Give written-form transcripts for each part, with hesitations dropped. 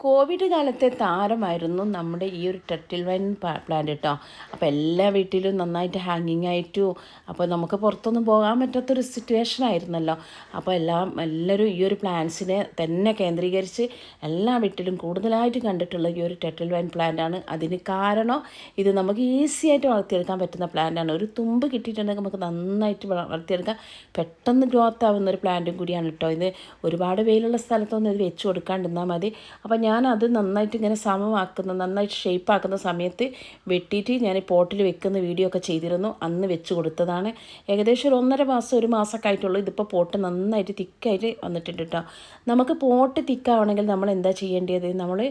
Covid കാലത്തെ താരമായിരുന്നു നമ്മുടെ ഈ ഒരു ടർട്ടിൽ വൈൻ പ്ലാന്റ് കേട്ടോ. അപ്പോൾ എല്ലാ വീട്ടിലും നന്നായിട്ട് ഹാങ്ങിങ് ആയിട്ടു. അപ്പോൾ നമുക്ക് പുറത്തൊന്നും പോകാൻ പറ്റാത്തൊരു സിറ്റുവേഷൻ ആയിരുന്നല്ലോ. അപ്പോൾ എല്ലാവരും ഈ ഒരു പ്ലാന്റ്സിനെ തന്നെ കേന്ദ്രീകരിച്ച് എല്ലാ വീട്ടിലും കൂടുതലായിട്ട് കണ്ടിട്ടുള്ള ഈ ഒരു ടർട്ടിൽ വൈൻ പ്ലാന്റാണ്. അതിന് കാരണം ഇത് നമുക്ക് ഈസി ആയിട്ട് വളർത്തിയെടുക്കാൻ പറ്റുന്ന പ്ലാന്റാണ്. ഒരു തുമ്പ് കിട്ടിയിട്ടുണ്ടെങ്കിൽ നമുക്ക് നന്നായിട്ട് വളർത്തിയെടുക്കാം. പെട്ടെന്ന് ഗ്രോത്ത് ആവുന്ന ഒരു പ്ലാന്റും കൂടിയാണ് കേട്ടോ ഇത്. ഒരുപാട് വെയിലുള്ള സ്ഥലത്തൊന്നും ഇത് വെച്ച് കൊടുക്കാണ്ടിരുന്നാൽ മതി. അപ്പോൾ ഞാനത് നന്നായിട്ട് ഇങ്ങനെ നന്നായിട്ട് ഷേപ്പാക്കുന്ന സമയത്ത് വെട്ടിയിട്ട് ഞാൻ പോട്ടിൽ വെക്കുന്ന വീഡിയോ ഒക്കെ ചെയ്തിരുന്നു. അന്ന് വെച്ച് കൊടുത്തതാണ്. ഏകദേശം ഒരു 1.5 മാസം 1 മാസമൊക്കെ ആയിട്ടുള്ളൂ. ഇതിപ്പോൾ പോട്ട് നന്നായിട്ട് തിക്കായിട്ട് വന്നിട്ടുണ്ട് കേട്ടോ. നമുക്ക് പോട്ട് തിക്കാവണമെങ്കിൽ നമ്മൾ എന്താ ചെയ്യേണ്ടത്? നമ്മൾ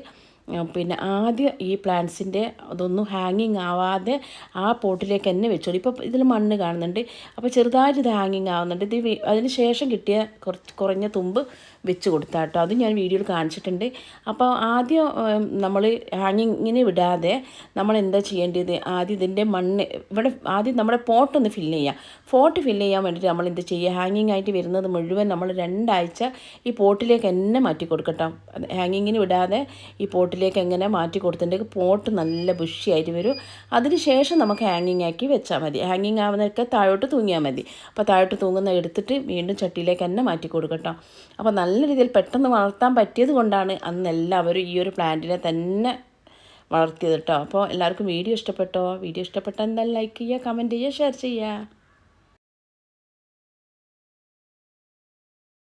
പിന്നെ ആദ്യം ഈ പ്ലാന്റ്സിൻ്റെ അതൊന്നും ഹാങ്ങിങ് ആവാതെ ആ പോട്ടിലേക്ക് തന്നെ വെച്ചോളൂ. ഇപ്പോൾ ഇതിൽ മണ്ണ് കാണുന്നുണ്ട്. അപ്പോൾ ചെറുതായിട്ട് ഇത് ഹാങ്ങിങ് ആവുന്നുണ്ട്. ഇത് അതിന് ശേഷം കിട്ടിയ കുറഞ്ഞ തുമ്പ് വെച്ച് കൊടുത്താൽ കേട്ടോ. അത് ഞാൻ വീഡിയോയിൽ കാണിച്ചിട്ടുണ്ട്. അപ്പോൾ ആദ്യം നമ്മൾ ഹാങ്ങിങ്ങിന് വിടാതെ നമ്മൾ എന്താ ചെയ്യേണ്ടത്? ആദ്യം ഇതിൻ്റെ മണ്ണ് ആദ്യം നമ്മുടെ പോട്ടൊന്ന് ഫില്ല് ചെയ്യാം. പോട്ട് ഫില്ല് ചെയ്യാൻ വേണ്ടിയിട്ട് നമ്മൾ എന്ത് ചെയ്യുക? ഹാങ്ങിങ് ആയിട്ട് വരുന്നത് മുഴുവൻ നമ്മൾ 2 ആഴ്ച ഈ പോട്ടിലേക്ക് തന്നെ മാറ്റി കൊടുക്കട്ടോ. ഹാങ്ങിങ്ങിന് വിടാതെ ഈ പോട്ടിലേക്ക് എങ്ങനെ മാറ്റി കൊടുത്തിട്ടുണ്ടെങ്കിൽ പോട്ട് നല്ല ബുഷിയായിട്ട് വരും. അതിന് ശേഷം നമുക്ക് ഹാങ്ങിങ് ആക്കി വെച്ചാൽ മതി. ഹാങ്ങിങ് ആവുന്നതൊക്കെ താഴോട്ട് തൂങ്ങിയാൽ മതി. അപ്പോൾ താഴോട്ട് തൂങ്ങുന്ന എടുത്തിട്ട് വീണ്ടും ചട്ടിയിലേക്ക് തന്നെ മാറ്റി കൊടുക്കട്ടോ. അപ്പോൾ നല്ല രീതിയിൽ പെട്ടെന്ന് വളർത്താൻ പറ്റിയത് കൊണ്ടാണ് അന്ന് എല്ലാവരും ഈ ഒരു പ്ലാന്റിനെ തന്നെ വളർത്തിയത് കേട്ടോ. അപ്പോൾ എല്ലാവർക്കും വീഡിയോ ഇഷ്ടപ്പെട്ടോ? വീഡിയോ ഇഷ്ടപ്പെട്ടാൽ എന്തായാലും ലൈക്ക് ചെയ്യുക, കമൻറ്റ് ചെയ്യുക, ഷെയർ ചെയ്യുക.